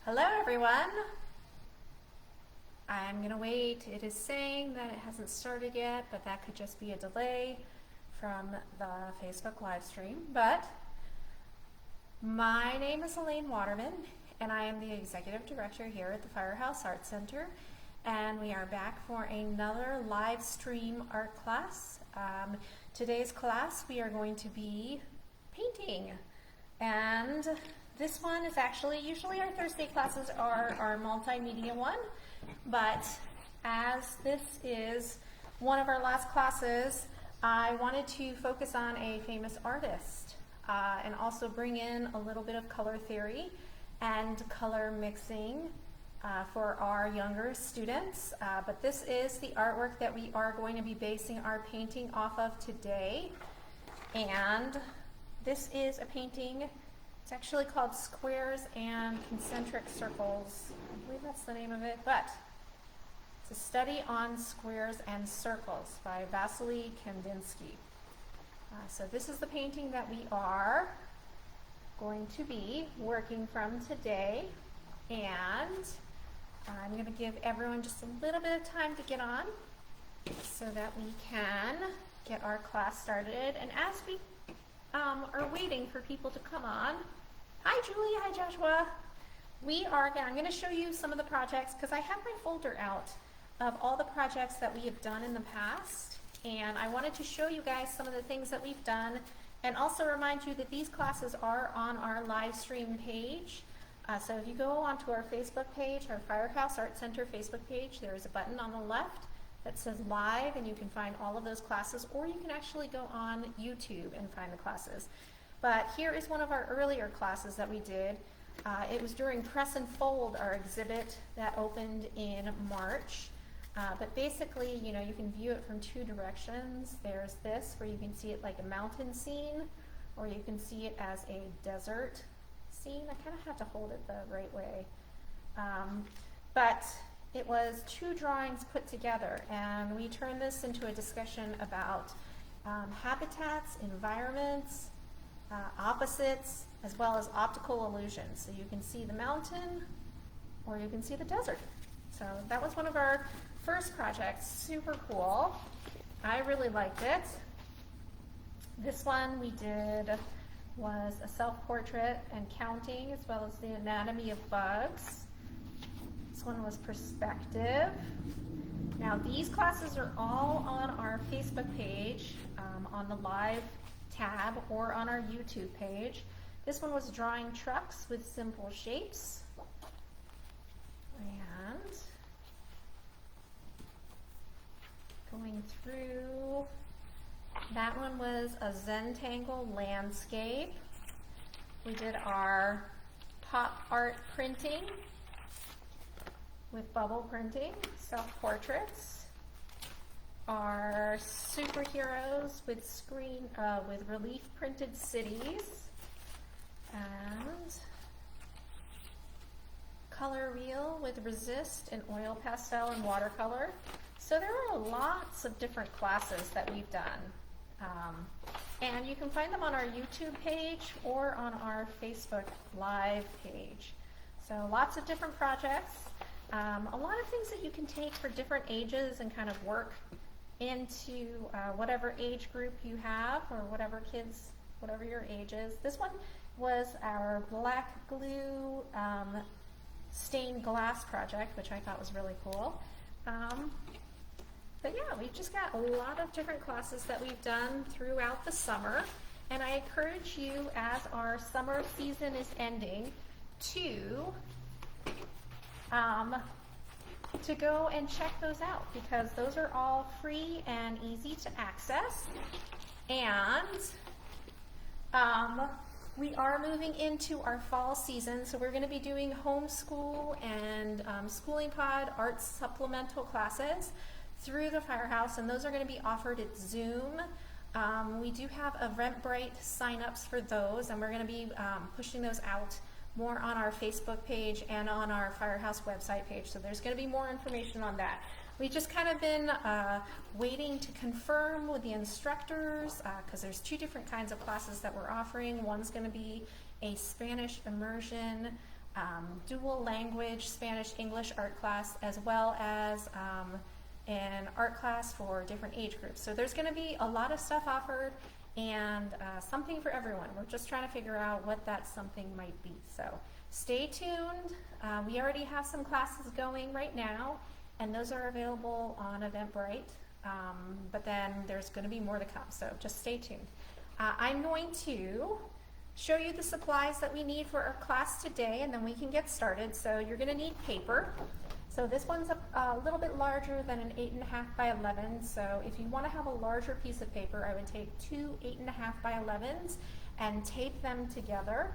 Hello everyone. I'm gonna wait. It is saying that it hasn't started yet, but that could just be a delay from the Facebook live stream. But my name is Elaine Waterman, and I am the Executive Director here at the Firehouse Art Center. And we are back for another live stream art class. Today's class we are going to be painting. And this one is actually, usually our Thursday classes are our multimedia one, but as this is one of our last classes, I wanted to focus on a famous artist and also bring in a little bit of color theory and color mixing for our younger students. But this is the artwork that we are going to be basing our painting off of today. And this is a painting. It's actually called Squares and Concentric Circles. I believe that's the name of it, but it's a study on squares and circles by Vasily Kandinsky. So this is the painting that we are going to be working from today, and I'm going to give everyone just a little bit of time to get on so that we can get our class started. And as we are waiting for people to come on. Hi Julie, hi Joshua. I'm going to show you some of the projects because I have my folder out of all the projects that we have done in the past, and I wanted to show you guys some of the things that we've done and also remind you that these classes are on our live stream page. So if you go onto our Facebook page, our Firehouse Art Center Facebook page, there is a button on the left that says live, and you can find all of those classes, or you can actually go on YouTube and find the classes. But here is one of our earlier classes that we did. It was during Press and Fold, our exhibit that opened in March. But basically, you know, you can view it from two directions. There's this, where you can see it like a mountain scene, or you can see it as a desert scene. I kind of have to hold it the right way. But it was two drawings put together, and we turned this into a discussion about habitats, environments, opposites, as well as optical illusions. So you can see the mountain, or you can see the desert. So that was one of our first projects. Super cool. I really liked it. This one we did was a self-portrait and counting, as well as the anatomy of bugs. This one was perspective. Now these classes are all on our Facebook page, on the live tab, or on our YouTube page. This one was drawing trucks with simple shapes. And going through, that one was a Zentangle landscape. We did our pop art printing with bubble printing, self-portraits, our superheroes with relief printed cities, and color reel with resist and oil pastel and watercolor. So there are lots of different classes that we've done. And you can find them on our YouTube page or on our Facebook Live page. So lots of different projects. A lot of things that you can take for different ages and kind of work into whatever age group you have, or whatever kids, whatever your age is. This one was our black glue stained glass project, which I thought was really cool. But yeah, we've just got a lot of different classes that we've done throughout the summer, and I encourage you, as our summer season is ending, to go and check those out, because those are all free and easy to access. And we are moving into our fall season, so we're going to be doing homeschool and schooling pod art supplemental classes through the Firehouse, and those are going to be offered at Zoom. We do have Eventbrite signups for those, and we're going to be pushing those out more on our Facebook page and on our Firehouse website page, so there's going to be more information on that. We've just kind of been waiting to confirm with the instructors, because there's two different kinds of classes that we're offering. One's going to be a Spanish immersion dual language Spanish-English art class, as well as an art class for different age groups. So there's going to be a lot of stuff offered and something for everyone. We're just trying to figure out what that something might be. So stay tuned. We already have some classes going right now, and those are available on Eventbrite. But then there's going to be more to come, so just stay tuned. I'm going to show you the supplies that we need for our class today, and then we can get started. So you're going to need paper. So this one's a little bit larger than an 8.5 by 11. So if you want to have a larger piece of paper, I would take two 8.5 by 11s and tape them together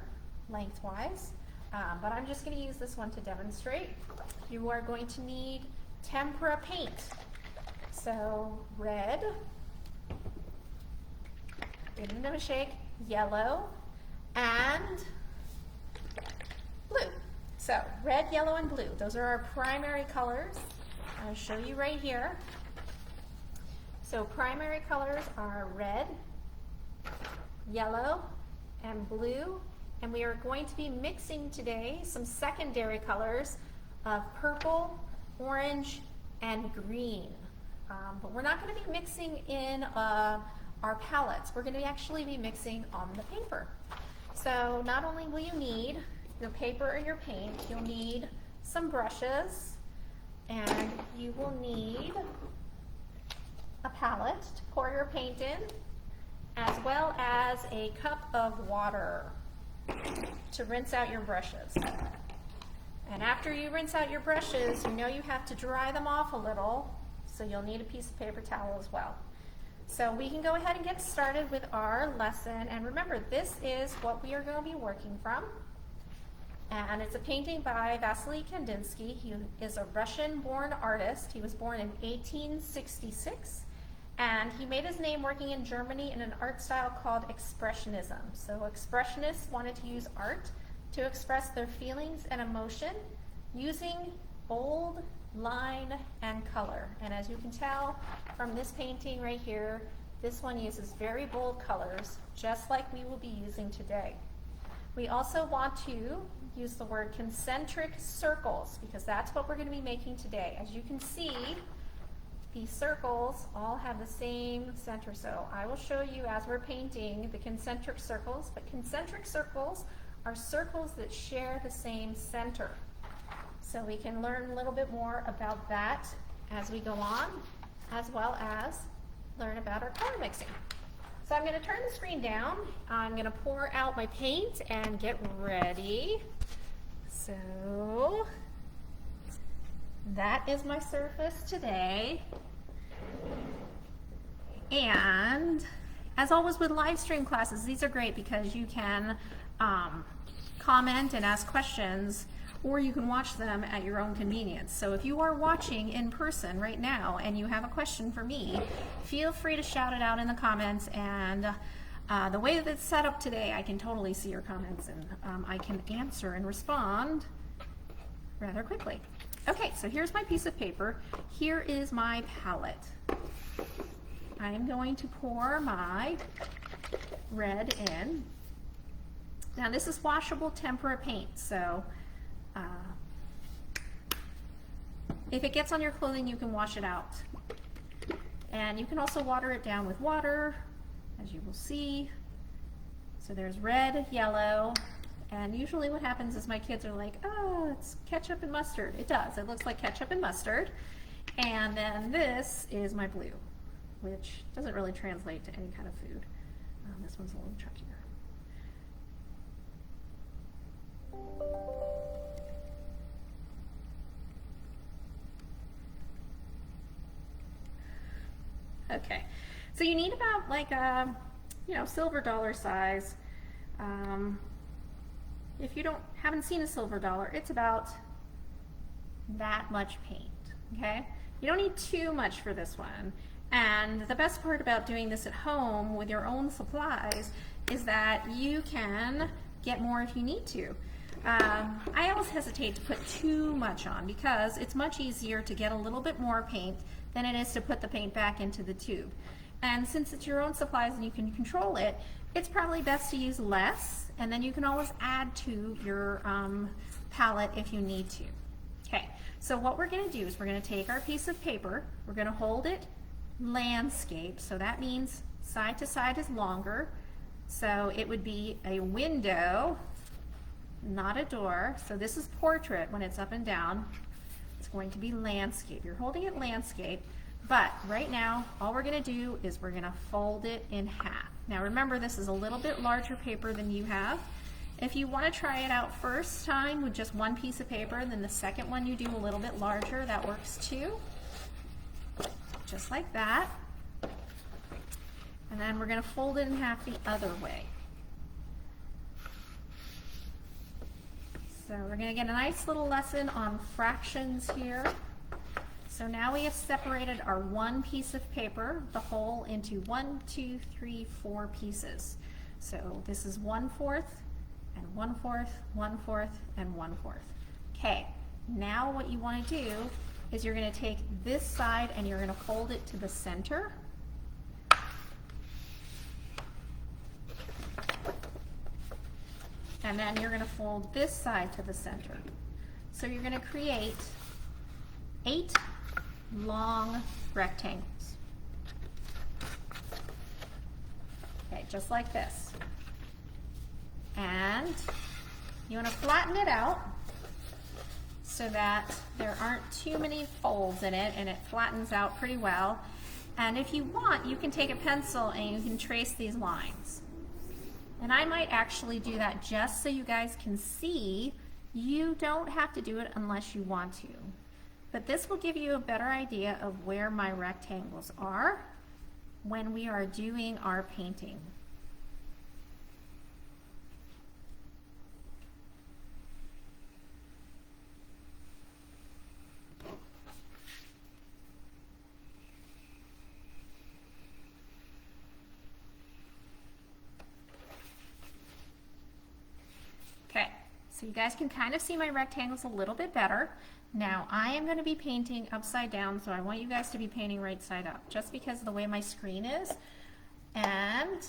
lengthwise. But I'm just going to use this one to demonstrate. You are going to need tempera paint. So red, give them a shake, yellow, and blue. So red, yellow, and blue. Those are our primary colors. I'll show you right here. So primary colors are red, yellow, and blue. And we are going to be mixing today some secondary colors of purple, orange, and green. But we're not going to be mixing in our palettes. We're going to actually be mixing on the paper. So not only will you need your paper or your paint, you'll need some brushes, and you will need a palette to pour your paint in, as well as a cup of water to rinse out your brushes. And after you rinse out your brushes, you know you have to dry them off a little, so you'll need a piece of paper towel as well. So we can go ahead and get started with our lesson. And remember, this is what we are going to be working from. And it's a painting by Vasily Kandinsky. He is a Russian-born artist. He was born in 1866. And he made his name working in Germany in an art style called Expressionism. So Expressionists wanted to use art to express their feelings and emotion using bold line and color. And as you can tell from this painting right here, this one uses very bold colors, just like we will be using today. We also want to use the word concentric circles, because that's what we're going to be making today. As you can see, these circles all have the same center. So I will show you as we're painting the concentric circles, but concentric circles are circles that share the same center. So we can learn a little bit more about that as we go on, as well as learn about our color mixing. So I'm going to turn the screen down. I'm going to pour out my paint and get ready. So that is my surface today. And as always with live stream classes, these are great because you can comment and ask questions, or you can watch them at your own convenience. So if you are watching in person right now and you have a question for me, feel free to shout it out in the comments. And the way that it's set up today, I can totally see your comments, and I can answer and respond rather quickly. Okay, so here's my piece of paper. Here is my palette. I am going to pour my red in. Now this is washable tempera paint, so if it gets on your clothing, you can wash it out. And you can also water it down with water, as you will see. So there's red, yellow, and usually what happens is my kids are like, oh, it's ketchup and mustard. It does, it looks like ketchup and mustard. And then this is my blue, which doesn't really translate to any kind of food. This one's a little trickier. Okay, so you need about like a, silver dollar size. If you haven't seen a silver dollar, it's about that much paint, okay? You don't need too much for this one. And the best part about doing this at home with your own supplies is that you can get more if you need to. I always hesitate to put too much on because it's much easier to get a little bit more paint than it is to put the paint back into the tube. And since it's your own supplies and you can control it, it's probably best to use less, and then you can always add to your palette if you need to. Okay, so what we're going to do is we're going to take our piece of paper, we're going to hold it landscape, so that means side to side is longer, so it would be a window, not a door. So this is portrait when it's up and down. It's going to be landscape. You're holding it landscape, but right now all we're going to do is we're going to fold it in half. Now remember, this is a little bit larger paper than you have. If you want to try it out first time with just one piece of paper, then the second one you do a little bit larger, that works too. Just like that. And then we're going to fold it in half the other way. So we're going to get a nice little lesson on fractions here. So now we have separated our one piece of paper, the whole, into 1, 2, 3, 4 pieces. So this is 1/4 and 1/4, 1/4, and 1/4. Okay, now what you want to do is you're going to take this side and you're going to fold it to the center. And then you're going to fold this side to the center. So you're going to create 8 long rectangles. Okay, just like this. And you want to flatten it out so that there aren't too many folds in it and it flattens out pretty well. And if you want, you can take a pencil and you can trace these lines. And I might actually do that just so you guys can see. You don't have to do it unless you want to. But this will give you a better idea of where my rectangles are when we are doing our painting. So you guys can kind of see my rectangles a little bit better. Now I am going to be painting upside down, so I want you guys to be painting right side up, just because of the way my screen is. And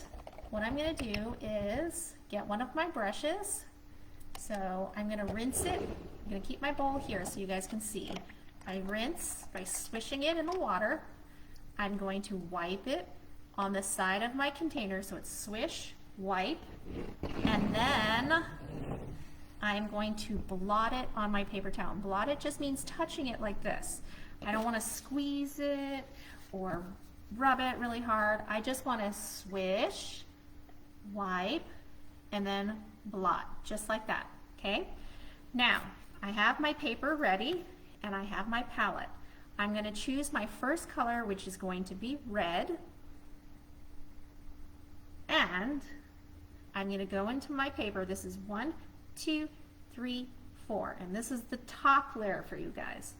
what I'm going to do is get one of my brushes. So I'm going to rinse it. I'm going to keep my bowl here so you guys can see. I rinse by swishing it in the water. I'm going to wipe it on the side of my container, so it's swish, wipe, and then I'm going to blot it on my paper towel. Blot it just means touching it like this. I don't want to squeeze it or rub it really hard. I just want to swish, wipe, and then blot, just like that, okay? Now, I have my paper ready and I have my palette. I'm going to choose my first color, which is going to be red, and I'm going to go into my paper. This is 1, 2, 3, 4, and this is the top layer for you guys.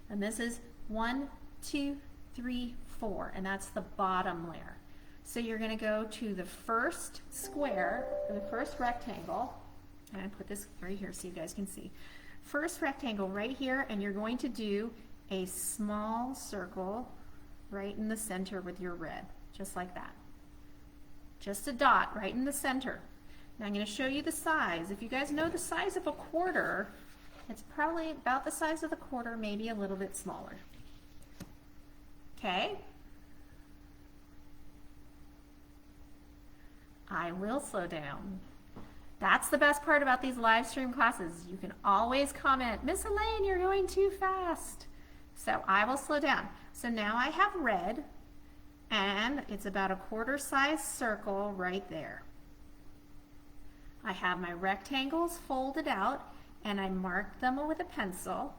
And this is 1, 2, 3, 4, and that's the bottom layer. So you're going to go to the first square, or the first rectangle, and I put this right here so you guys can see. First rectangle right here, and you're going to do a small circle right in the center with your red, just like that. Just a dot right in the center. Now I'm going to show you the size. If you guys know the size of a quarter, it's probably about the size of the quarter, maybe a little bit smaller. Okay? I will slow down. That's the best part about these live stream classes. You can always comment, Miss Elaine, you're going too fast. So I will slow down. So now I have red, and it's about a quarter size circle right there. I have my rectangles folded out, and I marked them with a pencil.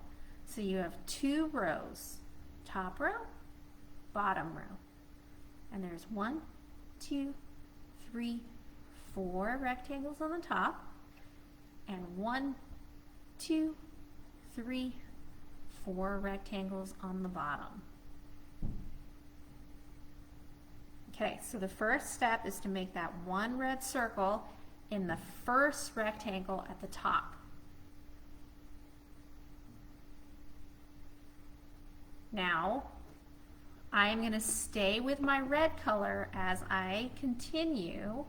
So you have 2 rows, top row, bottom row. And there's 1, 2, 3, 4 rectangles on the top, and 1, 2, 3, 4 rectangles on the bottom. Okay, so the first step is to make that one red circle in the first rectangle at the top. Now, I am going to stay with my red color as I continue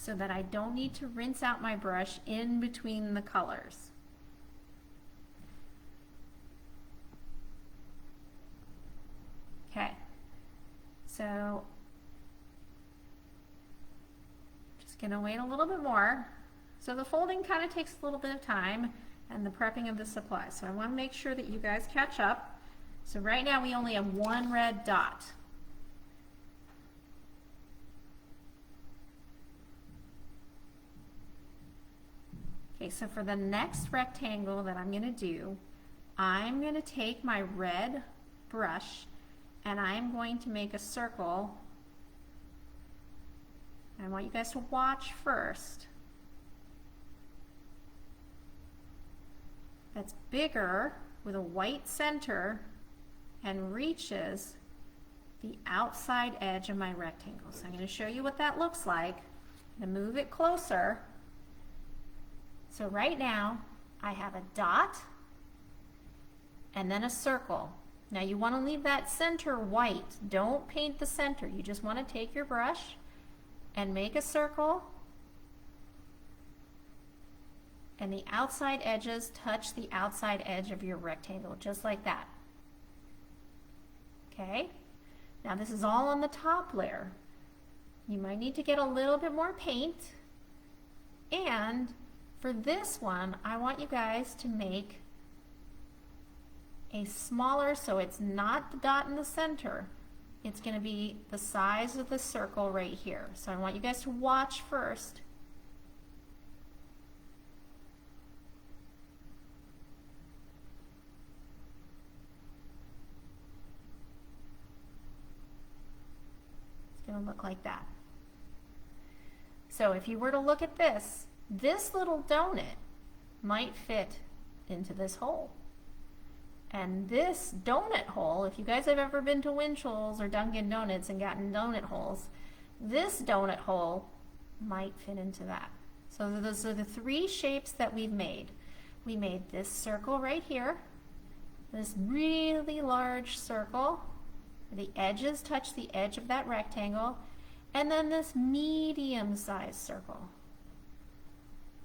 so that I don't need to rinse out my brush in between the colors. Okay, so just gonna wait a little bit more. So the folding kind of takes a little bit of time and the prepping of the supplies. So I want to make sure that you guys catch up. So right now we only have one red dot. Okay, so for the next rectangle that I'm going to do, I'm going to take my red brush and I'm going to make a circle. I want you guys to watch first. That's bigger with a white center and reaches the outside edge of my rectangle. So I'm going to show you what that looks like. I'm going to move it closer. So right now I have a dot and then a circle. Now you want to leave that center white. Don't paint the center. You just want to take your brush and make a circle, and the outside edges touch the outside edge of your rectangle, just like that. Okay? Now this is all on the top layer. You might need to get a little bit more paint, and for this one, I want you guys to make a smaller, so it's not the dot in the center. It's going to be the size of the circle right here. So I want you guys to watch first. It's going to look like that. So if you were to look at this, this little donut might fit into this hole. And this donut hole, if you guys have ever been to Winchell's or Dunkin' Donuts and gotten donut holes, this donut hole might fit into that. So those are the three shapes that we've made. We made this circle right here, this really large circle, the edges touch the edge of that rectangle, and then this medium-sized circle.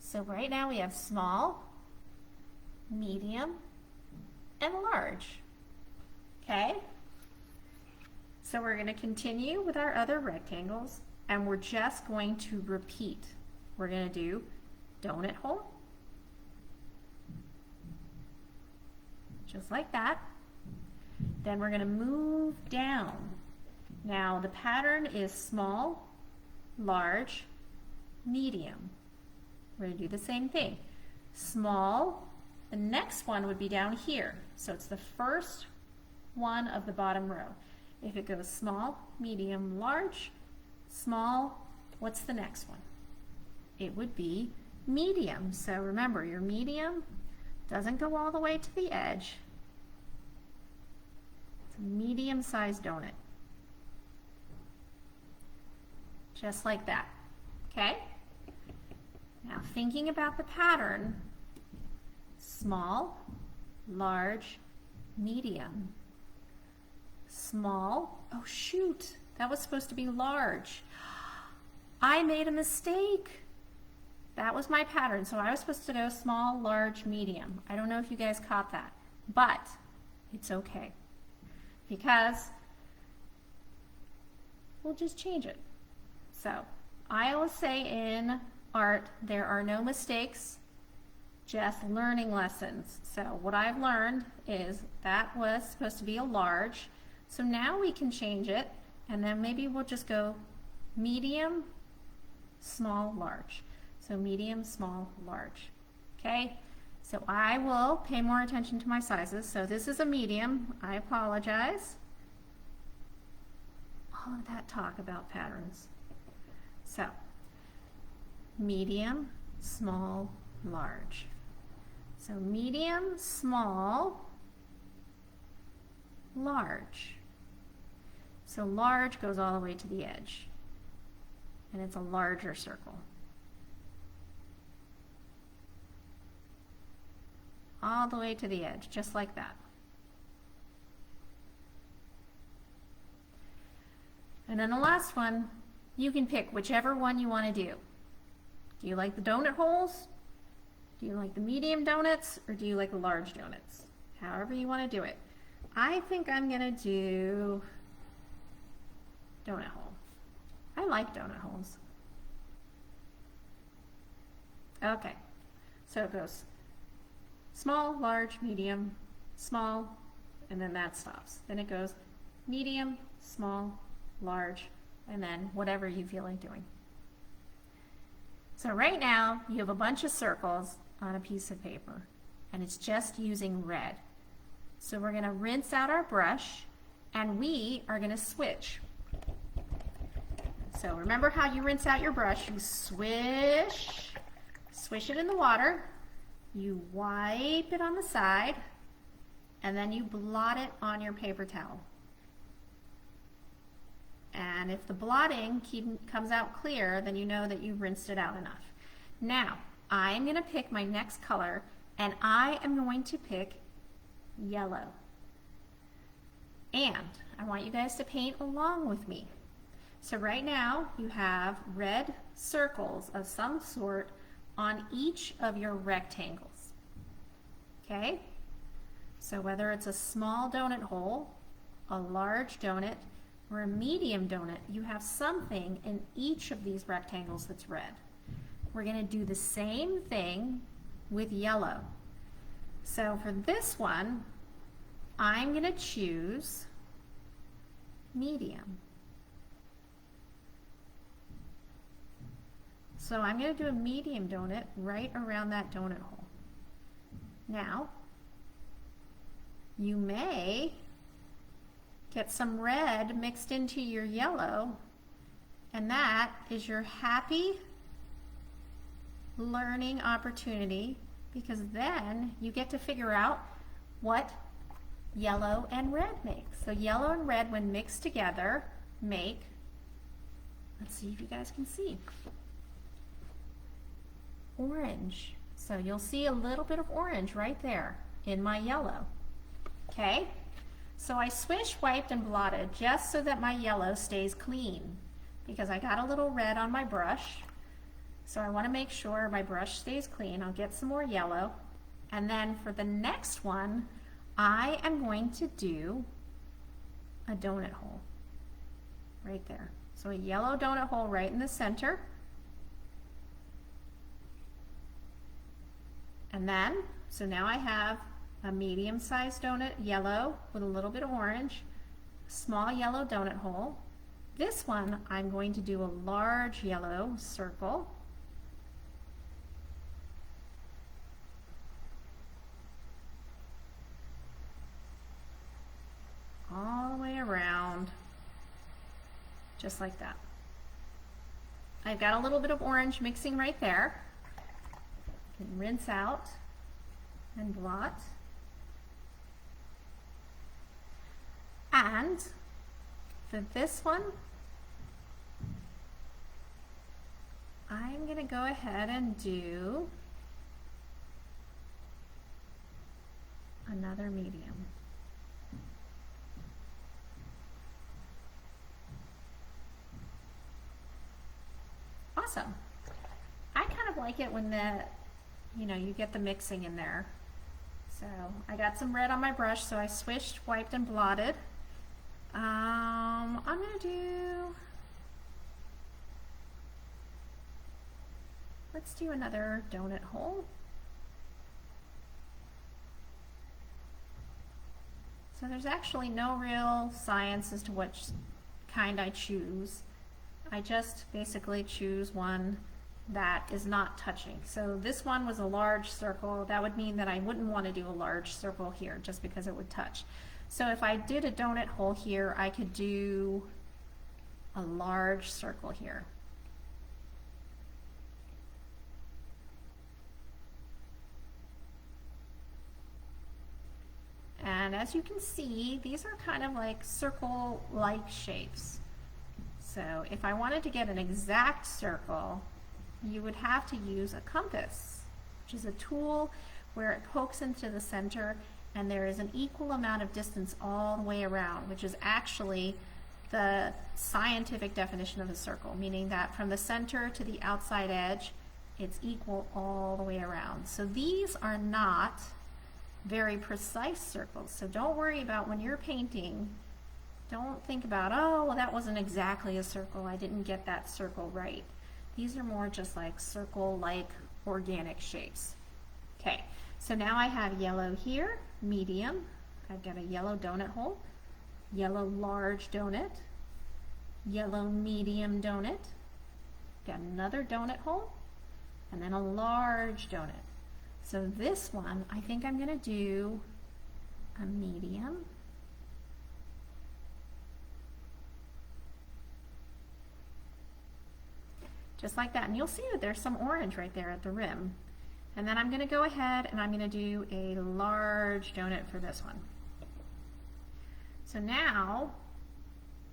So right now we have small, medium, and large. Okay? So we're going to continue with our other rectangles, and we're just going to repeat. We're going to do donut hole, just like that. Then we're going to move down. Now the pattern is small, large, medium. We're going to do the same thing. Small, the next one would be down here. So it's the first one of the bottom row. If it goes small, medium, large, small, what's the next one? It would be medium. So remember, your medium doesn't go all the way to the edge. It's a medium-sized donut. Just like that. Okay? Now thinking about the pattern, small, large, medium. Small, oh shoot, that was supposed to be large. I made a mistake. That was my pattern, so I was supposed to go small, large, medium. I don't know if you guys caught that, but it's okay because we'll just change it. So I always say in art, there are no mistakes, just learning lessons. So what I've learned is that was supposed to be a large. So now we can change it, and then maybe we'll just go medium, small, large. So medium, small, large. Okay? So I will pay more attention to my sizes. So this is a medium. I apologize. All of that talk about patterns. So medium, small, large. So medium, small, large. So large goes all the way to the edge, and it's a larger circle. All the way to the edge, just like that. And then the last one, you can pick whichever one you want to do. Do you like the donut holes? Do you like the medium donuts, or do you like the large donuts? However you want to do it. I think I'm going to do donut hole. I like donut holes. Okay, so it goes small, large, medium, small, and then that stops. Then it goes medium, small, large, and then whatever you feel like doing. So right now you have a bunch of circles on a piece of paper, and it's just using red. So we're going to rinse out our brush, and we are going to switch. So remember how you rinse out your brush? You swish it in the water, you wipe it on the side, and then you blot it on your paper towel. And if the blotting comes out clear, then you know that you've rinsed it out enough. Now, I'm going to pick my next color, and I am going to pick yellow. And I want you guys to paint along with me. So right now, you have red circles of some sort on each of your rectangles. Okay? So whether it's a small donut hole, a large donut, or a medium donut, you have something in each of these rectangles that's red. We're going to do the same thing with yellow. So for this one, I'm going to choose medium. So I'm going to do a medium donut right around that donut hole. Now, you may get some red mixed into your yellow, and that is your happy learning opportunity, because then you get to figure out what yellow and red make. So yellow and red, when mixed together, make, let's see if you guys can see, orange. So you'll see a little bit of orange right there in my yellow. Okay? So I swished, wiped, and blotted just so that my yellow stays clean, because I got a little red on my brush. So I want to make sure my brush stays clean. I'll get some more yellow. And then for the next one, I am going to do a donut hole right there. So a yellow donut hole right in the center. And then, so now I have a medium-sized donut, yellow with a little bit of orange, small yellow donut hole. This one, I'm going to do a large yellow circle. All the way around, just like that. I've got a little bit of orange mixing right there. And rinse out and blot. And for this one, I'm going to go ahead and do another medium. Awesome. I kind of like it when you get the mixing in there. So I got some red on my brush, so I swished, wiped, and blotted. I'm going to do, let's do another donut hole. So there's actually no real science as to which kind I choose. I just basically choose one that is not touching. So this one was a large circle. That would mean that I wouldn't want to do a large circle here just because it would touch. So if I did a donut hole here, I could do a large circle here. And as you can see, these are kind of like circle-like shapes. So if I wanted to get an exact circle, you would have to use a compass, which is a tool where it pokes into the center and there is an equal amount of distance all the way around, which is actually the scientific definition of a circle, meaning that from the center to the outside edge it's equal all the way around. So these are not very precise circles. So don't worry about when you're painting, don't think about, oh, well, that wasn't exactly a circle. I didn't get that circle right. These are more just like circle-like organic shapes. Okay, so now I have yellow here, medium. I've got a yellow donut hole, yellow large donut, yellow medium donut, got another donut hole, and then a large donut. So this one, I think I'm going to do a medium. Just like that. And you'll see that there's some orange right there at the rim. And then I'm going to go ahead and I'm going to do a large donut for this one. So now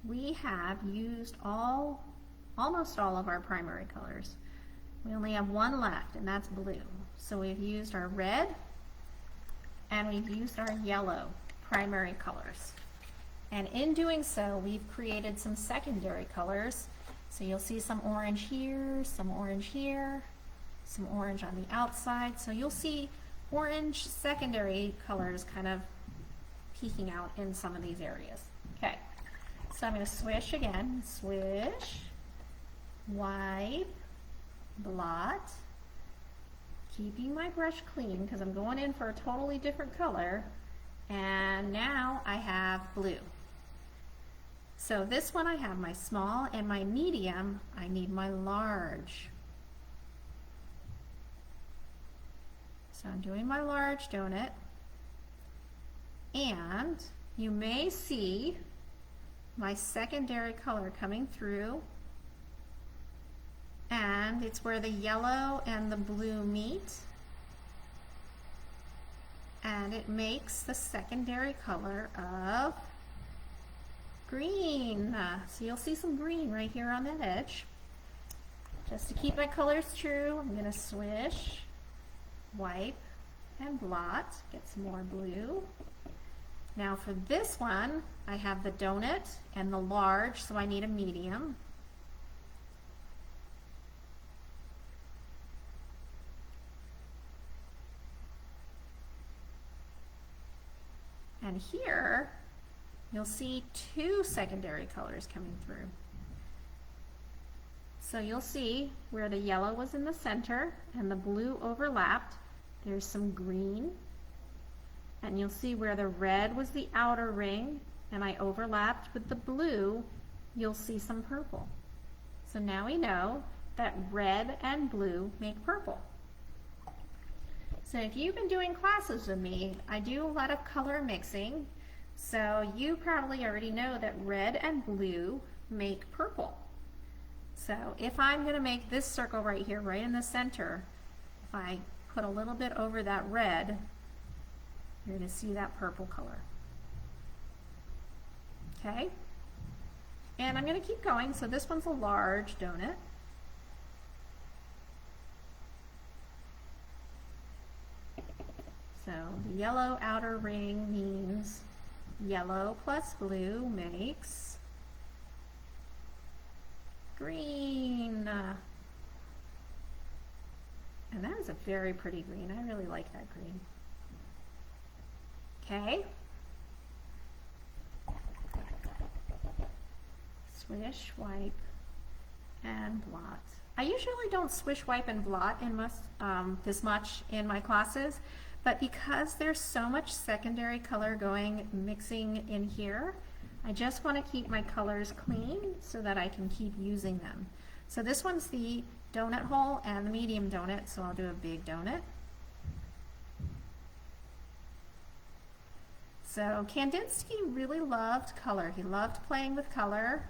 we have used almost all of our primary colors. We only have one left, and that's blue. So we've used our red and we've used our yellow primary colors. And in doing so, we've created some secondary colors. So you'll see some orange here, some orange here, some orange on the outside. So you'll see orange secondary colors kind of peeking out in some of these areas. Okay, so I'm going to swish again. Swish, wipe, blot, keeping my brush clean because I'm going in for a totally different color. And now I have blue. So this one I have my small, and my medium I need my large. So I'm doing my large donut, and you may see my secondary color coming through, and it's where the yellow and the blue meet, and it makes the secondary color of green. So you'll see some green right here on that edge. Just to keep my colors true, I'm going to swish, wipe, and blot, get some more blue. Now for this one, I have the donut and the large, so I need a medium. And here, you'll see two secondary colors coming through. So you'll see where the yellow was in the center and the blue overlapped, there's some green. And you'll see where the red was the outer ring and I overlapped with the blue, you'll see some purple. So now we know that red and blue make purple. So if you've been doing classes with me, I do a lot of color mixing. So you probably already know that red and blue make purple. So if I'm going to make this circle right here, right in the center, if I put a little bit over that red, you're going to see that purple color. Okay? And I'm going to keep going. So this one's a large donut. So the yellow outer ring means yellow plus blue makes green. And that is a very pretty green. I really like that green. Okay. Swish, wipe, and blot. I usually don't swish, wipe, and blot in this much in my classes, but because there's so much secondary color mixing in here, I just want to keep my colors clean so that I can keep using them. So this one's the donut hole and the medium donut, so I'll do a big donut. So Kandinsky really loved color. He loved playing with color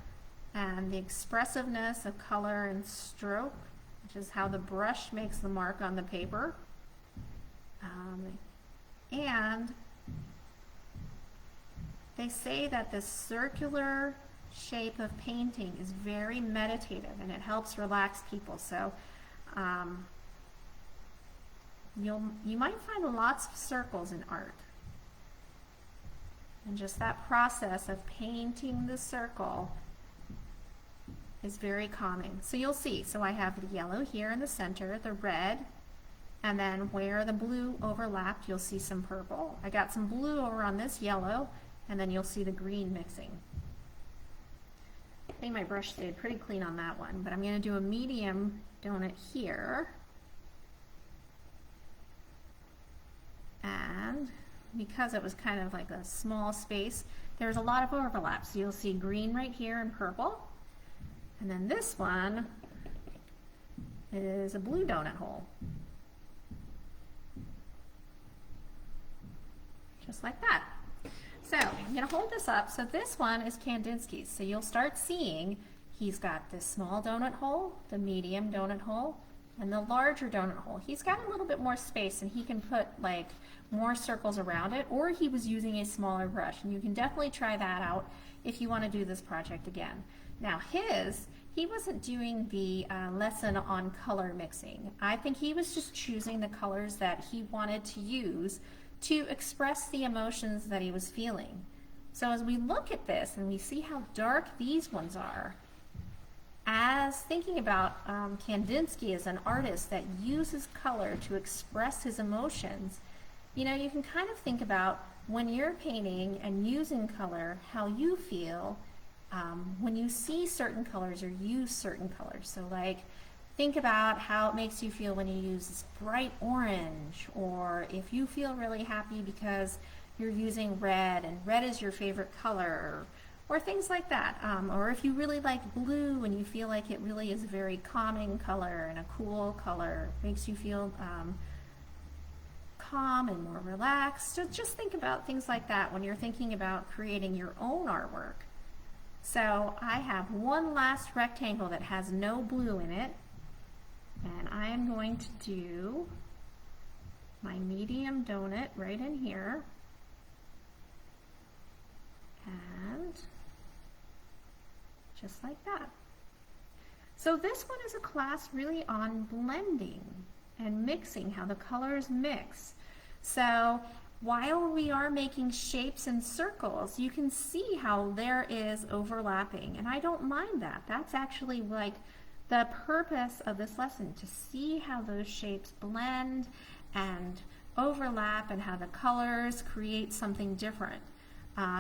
and the expressiveness of color and stroke, which is how the brush makes the mark on the paper. And they say that the circular shape of painting is very meditative and it helps relax people. So you might find lots of circles in art. And just that process of painting the circle is very calming. So you'll see, so I have the yellow here in the center, the red, and then where the blue overlapped, you'll see some purple. I got some blue over on this yellow, and then you'll see the green mixing. I think my brush stayed pretty clean on that one, but I'm going to do a medium donut here. And because it was kind of like a small space, there's a lot of overlap. So you'll see green right here and purple. And then this one is a blue donut hole. Just like that. So I'm going to hold this up. So this one is Kandinsky's. So you'll start seeing he's got this small donut hole, the medium donut hole, and the larger donut hole. He's got a little bit more space and he can put like more circles around it, or he was using a smaller brush, and you can definitely try that out if you want to do this project again. Now he wasn't doing the lesson on color mixing. I think he was just choosing the colors that he wanted to use to express the emotions that he was feeling. So as we look at this and we see how dark these ones are, as thinking about Kandinsky as an artist that uses color to express his emotions, you know, you can kind of think about when you're painting and using color, how you feel when you see certain colors or use certain colors. So like, think about how it makes you feel when you use this bright orange, or if you feel really happy because you're using red and red is your favorite color, or things like that. Or if you really like blue and you feel like it really is a very calming color and a cool color, makes you feel calm and more relaxed. So just think about things like that when you're thinking about creating your own artwork. So I have one last rectangle that has no blue in it, and I am going to do my medium donut right in here, and just like that. So this one is a class really on blending and mixing, how the colors mix. So while we are making shapes and circles, you can see how there is overlapping, and I don't mind that. That's actually like the purpose of this lesson, to see how those shapes blend and overlap and how the colors create something different.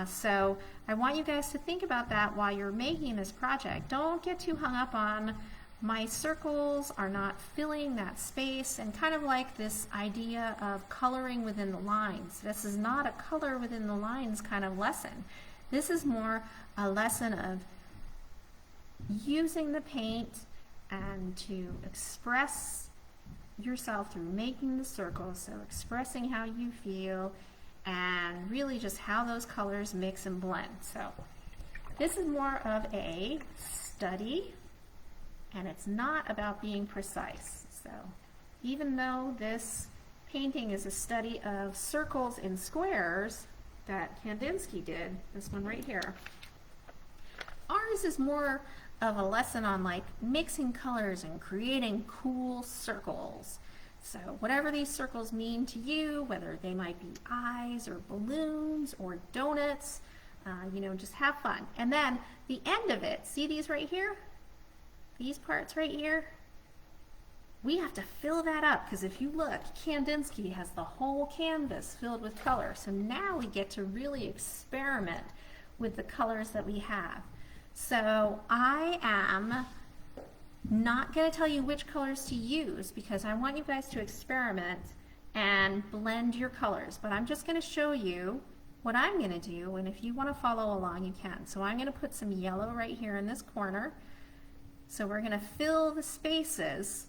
So I want you guys to think about that while you're making this project. Don't get too hung up on my circles are not filling that space, and kind of like this idea of coloring within the lines. This is not a color within the lines kind of lesson. This is more a lesson of using the paint and to express yourself through making the circles, so expressing how you feel and really just how those colors mix and blend. So this is more of a study, and it's not about being precise. So even though this painting is a study of circles and squares that Kandinsky did, this one right here, ours is more of a lesson on like mixing colors and creating cool circles. So whatever these circles mean to you, whether they might be eyes or balloons or donuts, you know, just have fun. And then the end of it, see these right here? These parts right here? We have to fill that up, because if you look, Kandinsky has the whole canvas filled with color. So now we get to really experiment with the colors that we have. So I am not going to tell you which colors to use, because I want you guys to experiment and blend your colors. But I'm just going to show you what I'm going to do, and if you want to follow along, you can. So I'm going to put some yellow right here in this corner. So we're going to fill the spaces,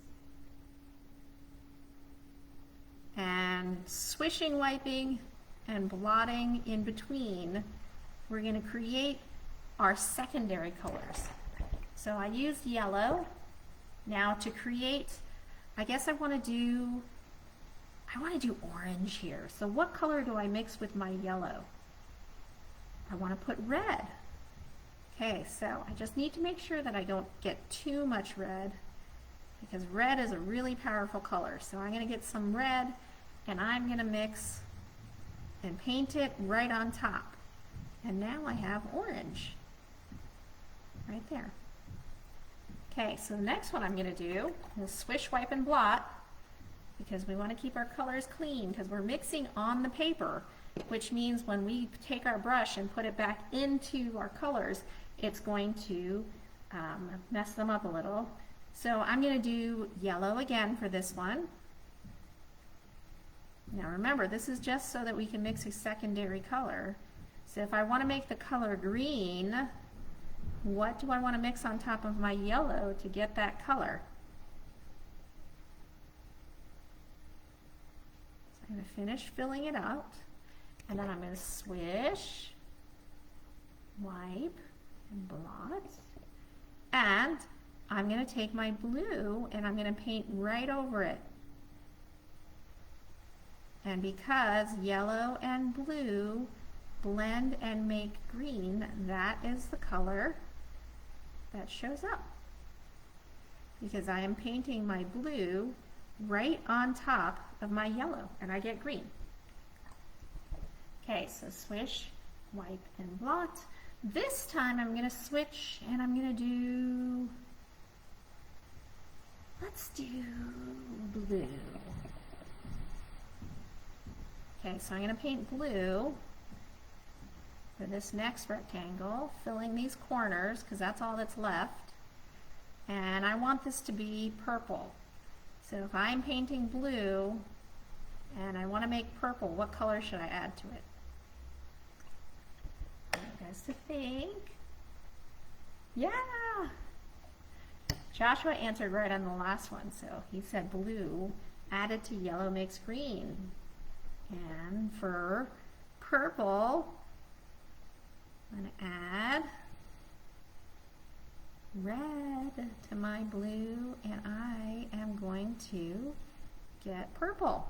and swishing, wiping, and blotting in between, we're going to create our secondary colors. So I used yellow. Now to create, I guess I want to do orange here. So what color do I mix with my yellow? I want to put red. Okay, so I just need to make sure that I don't get too much red, because red is a really powerful color. So I'm going to get some red, and I'm going to mix and paint it right on top. And now I have orange right there. Okay, so the next one I'm going to do is swish, wipe, and blot, because we want to keep our colors clean because we're mixing on the paper, which means when we take our brush and put it back into our colors, it's going to mess them up a little. So I'm going to do yellow again for this one. Now remember, this is just so that we can mix a secondary color. So if I want to make the color green, what do I want to mix on top of my yellow to get that color? So I'm going to finish filling it out, and then I'm going to swish, wipe, and blot, and I'm going to take my blue and I'm going to paint right over it. And because yellow and blue blend and make green, that is the color that shows up. Because I am painting my blue right on top of my yellow, and I get green. Okay, so swish, wipe, and blot. This time I'm going to switch and I'm going to do, let's do blue. Okay, so I'm going to paint blue for this next rectangle, filling these corners because that's all that's left. And I want this to be purple. So if I'm painting blue and I want to make purple, what color should I add to it? I want you guys to think. Yeah! Joshua answered right on the last one, so he said blue added to yellow makes green. And for purple, I'm going to add red to my blue, and I am going to get purple.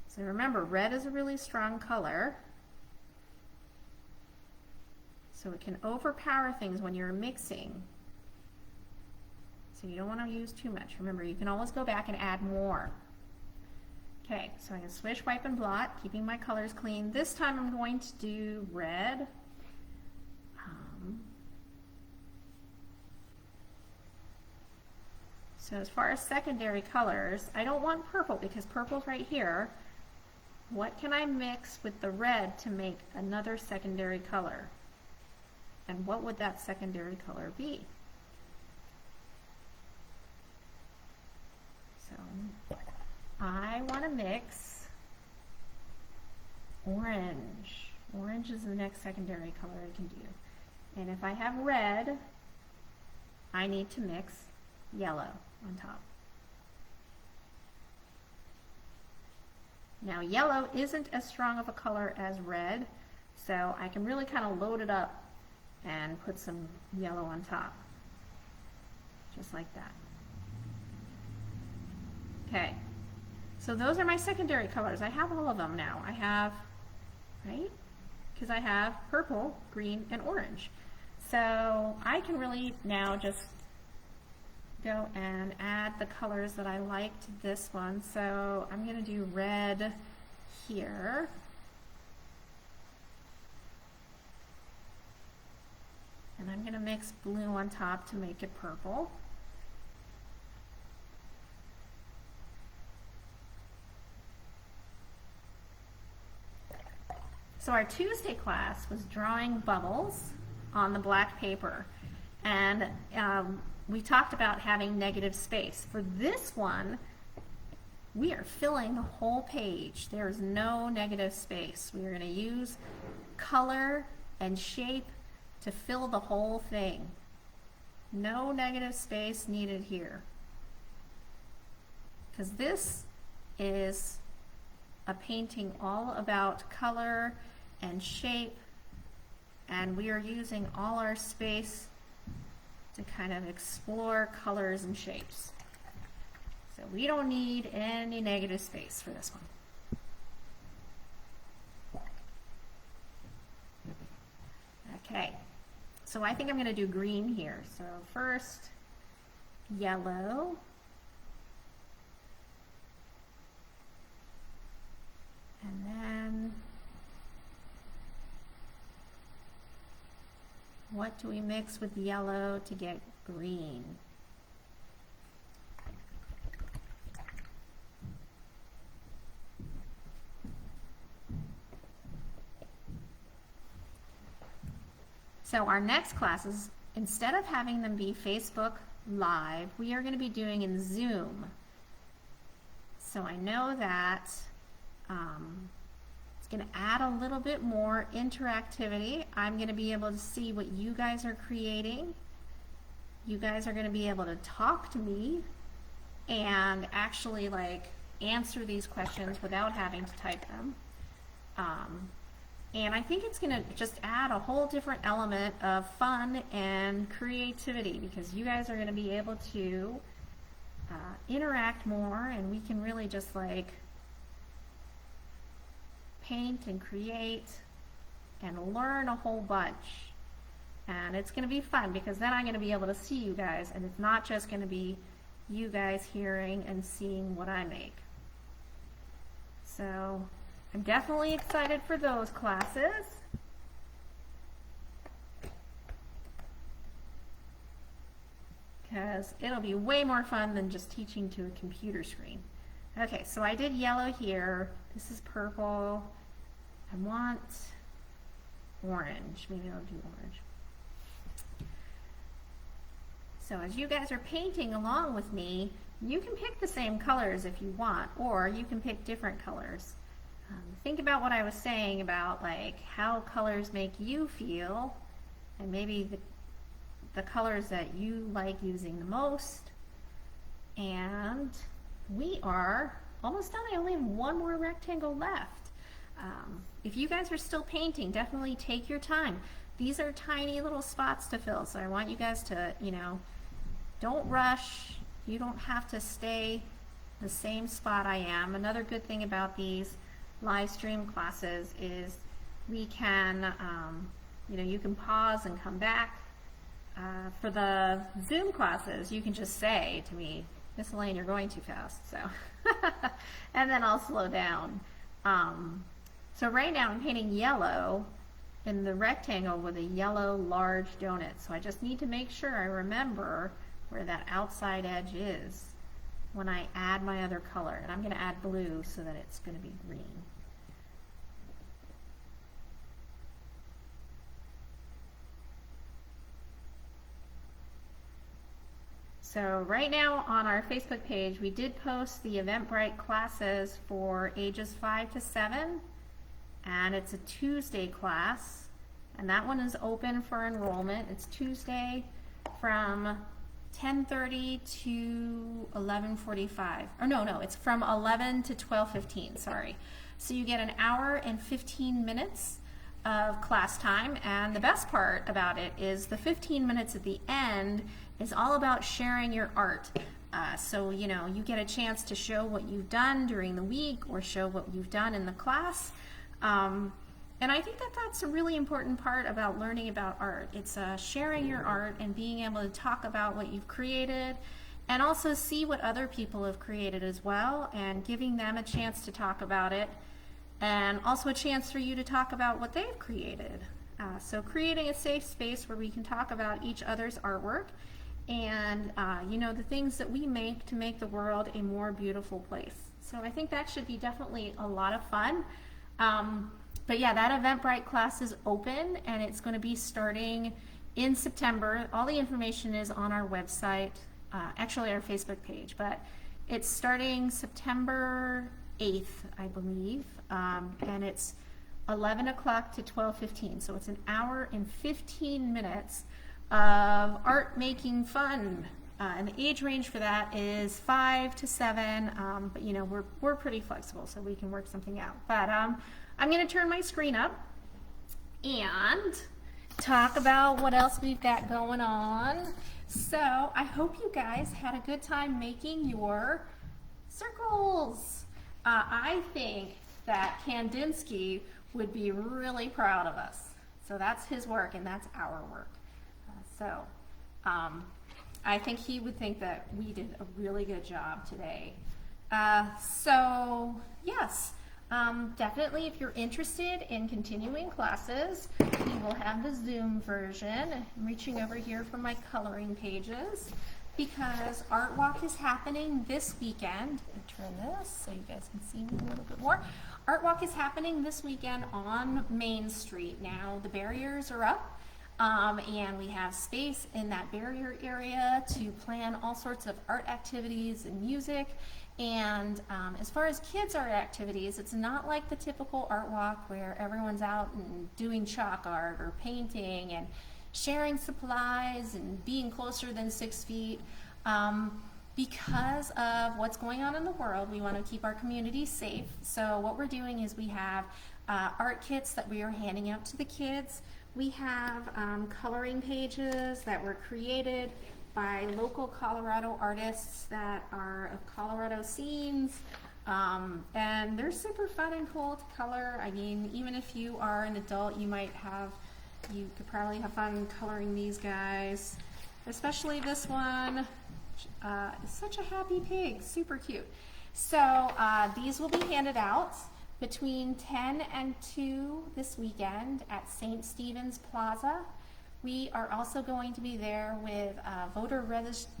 So remember, red is a really strong color, so it can overpower things when you're mixing. So you don't want to use too much. Remember, you can always go back and add more. Okay, so I'm going to swish, wipe, and blot, keeping my colors clean. This time I'm going to do red. So as far as secondary colors, I don't want purple because purple's right here. What can I mix with the red to make another secondary color? And what would that secondary color be? So I want to mix orange. Orange is the next secondary color I can do. And if I have red, I need to mix yellow on top. Now yellow isn't as strong of a color as red, so I can really kind of load it up and put some yellow on top. Just like that. Okay. So those are my secondary colors. I have all of them now. I have, right? Because I have purple, green, and orange. So I can really now just go and add the colors that I like to this one. So I'm going to do red here. And I'm going to mix blue on top to make it purple. So our Tuesday class was drawing bubbles on the black paper, and we talked about having negative space. For this one, we are filling the whole page. There's no negative space. We are going to use color and shape to fill the whole thing. No negative space needed here, because this is a painting all about color and shape, and we are using all our space to kind of explore colors and shapes. So we don't need any negative space for this one. Okay, so I think I'm going to do green here. So first, yellow, and then what do we mix with yellow to get green? So our next classes, instead of having them be Facebook Live, we are going to be doing in Zoom. So I know that it's going to add a little bit more interactivity. I'm going to be able to see what you guys are creating. You guys are going to be able to talk to me and actually like answer these questions without having to type them. And I think it's going to just add a whole different element of fun and creativity, because you guys are going to be able to interact more, and we can really just like paint and create and learn a whole bunch. And it's going to be fun, because then I'm going to be able to see you guys, and it's not just going to be you guys hearing and seeing what I make. So I'm definitely excited for those classes. Because it'll be way more fun than just teaching to a computer screen. Okay, so I did yellow here. This is purple. I want orange. Maybe I'll do orange. So as you guys are painting along with me, you can pick the same colors if you want, or you can pick different colors. Think about what I was saying about like how colors make you feel, and maybe the colors that you like using the most. And we are almost done. I only have one more rectangle left. If you guys are still painting, definitely take your time. These are tiny little spots to fill, so I want you guys to, you know, don't rush. You don't have to stay the same spot I am. Another good thing about these live stream classes is we can, you know, you can pause and come back. For the Zoom classes, you can just say to me, Miss Elaine, you're going too fast, so, and then I'll slow down. So right now I'm painting yellow in the rectangle with a yellow large donut, so I just need to make sure I remember where that outside edge is when I add my other color. And I'm going to add blue so that it's going to be green. So right now on our Facebook page, we did post the Eventbrite classes for ages 5 to 7, and it's a Tuesday class, and that one is open for enrollment. It's Tuesday from 10:30 to 11:45. Or no, it's from 11 to 12:15, sorry. So you get an hour and 15 minutes of class time, and the best part about it is the 15 minutes at the end is all about sharing your art. So, you know, you get a chance to show what you've done during the week or show what you've done in the class. And I think that that's a really important part about learning about art. It's sharing your art and being able to talk about what you've created, and also see what other people have created as well, and giving them a chance to talk about it, and also a chance for you to talk about what they've created. So creating a safe space where we can talk about each other's artwork and you know, the things that we make to make the world a more beautiful place. So I think that should be definitely a lot of fun. But yeah, that Eventbrite class is open, and it's going to be starting in September. All the information is on our website, actually our Facebook page, but it's starting September 8th, I believe, and it's 11 o'clock to 12:15, so it's an hour and 15 minutes of art making fun. And the age range for that is 5 to 7, but you know, we're pretty flexible, so we can work something out. But I'm going to turn my screen up and talk about what else we've got going on. So I hope you guys had a good time making your circles. I think that Kandinsky would be really proud of us. So that's his work, and that's our work. I think he would think that we did a really good job today. So yes, Definitely, if you're interested in continuing classes, we will have the Zoom version. I'm reaching over here for my coloring pages because Art Walk is happening this weekend. Turn this so you guys can see me a little bit more. Art Walk is happening this weekend on Main Street. Now the barriers are up, and we have space in that barrier area to plan all sorts of art activities and music. And as far as kids' art activities, it's not like the typical art walk where everyone's out and doing chalk art or painting and sharing supplies and being closer than 6 feet. Because of what's going on in the world, we want to keep our community safe. So what we're doing is we have art kits that we are handing out to the kids. We have coloring pages that were created by local Colorado artists that are of Colorado scenes, and they're super fun and cool to color. I mean, even if you are an adult, you could probably have fun coloring these guys, especially this one. It's such a happy pig, super cute. So these will be handed out between 10 and 2 this weekend at St. Stephen's Plaza. We are also going to be there with voter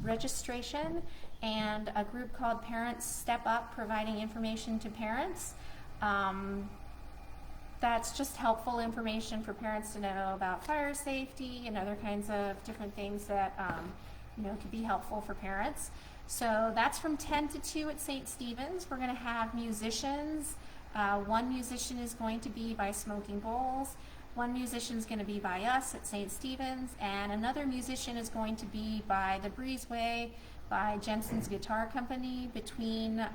registration and a group called Parents Step Up, providing information to parents. That's just helpful information for parents to know about fire safety and other kinds of different things that could be helpful for parents. So that's from 10 to 2 at St. Stephen's. We're going to have musicians. One musician is going to be by Smoking Bowls. One musician is going to be by us at St. Stephen's, and another musician is going to be by the Breezeway, by Jensen's Guitar Company, between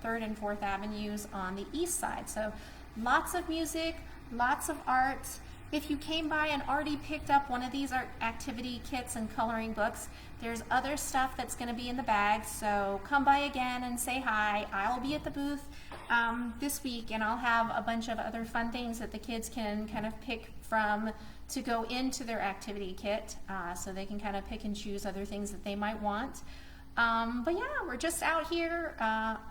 3rd and 4th Avenues on the east side. So lots of music, lots of art. If you came by and already picked up one of these art activity kits and coloring books, there's other stuff that's going to be in the bag, so come by again and say hi. I'll be at the booth this week, and I'll have a bunch of other fun things that the kids can kind of pick from to go into their activity kit, so they can kind of pick and choose other things that they might want. But yeah, we're just out here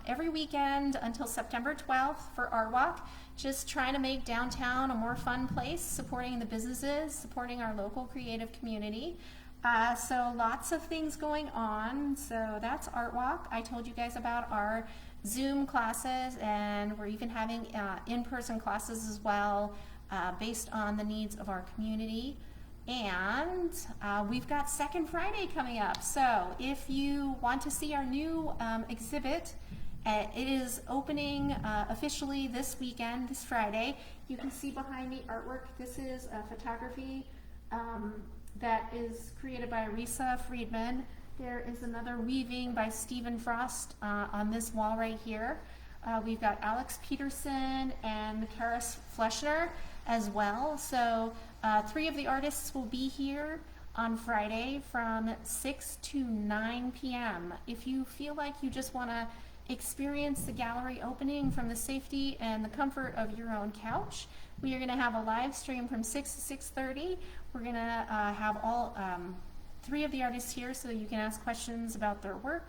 every weekend until September 12th for Art Walk, just trying to make downtown a more fun place, supporting the businesses, supporting our local creative community. So lots of things going on. So that's Art Walk. I told you guys about our Zoom classes, and we're even having in-person classes as well, based on the needs of our community. And we've got Second Friday coming up. So if you want to see our new exhibit, it is opening officially this weekend, this Friday. You can see behind me artwork. This is a photography that is created by Risa Friedman. There is another weaving by Stephen Frost on this wall right here. We've got Alex Peterson and Karis Fleschner as well. So 3 of the artists will be here on Friday from 6 to 9 p.m. If you feel like you just want to experience the gallery opening from the safety and the comfort of your own couch, we are going to have a live stream from 6 to 6:30. We're going to have all 3 of the artists here so that you can ask questions about their work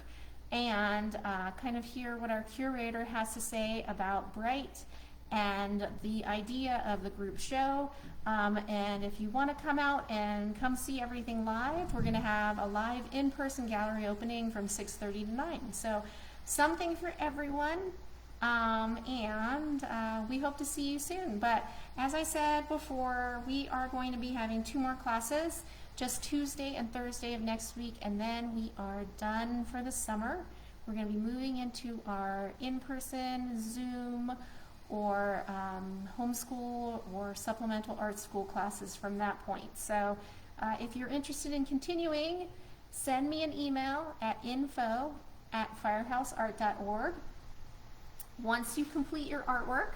and kind of hear what our curator has to say about Bright and the idea of the group show. And if you want to come out and come see everything live, we're going to have a live in-person gallery opening from 6:30 to 9. So something for everyone. And we hope to see you soon. But as I said before, we are going to be having 2 more classes, just Tuesday and Thursday of next week, and then we are done for the summer. We're going to be moving into our in-person Zoom or homeschool or supplemental art school classes from that point. So if you're interested in continuing, send me an email at info@firehouseart.org. Once you complete your artwork,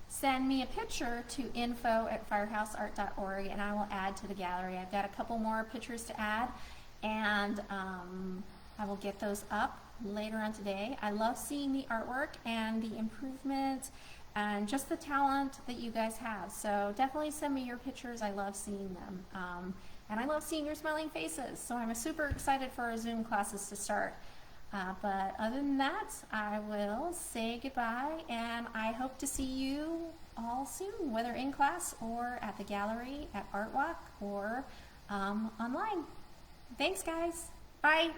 send me a picture to info@firehouseart.org, and I will add to the gallery. I've got a couple more pictures to add, and I will get those up later on today. I love seeing the artwork and the improvement and just the talent that you guys have. So definitely send me your pictures. I love seeing them. And I love seeing your smiling faces. So I'm super excited for our Zoom classes to start. But other than that, I will say goodbye, and I hope to see you all soon, whether in class or at the gallery, at Art Walk, or online. Thanks, guys. Bye.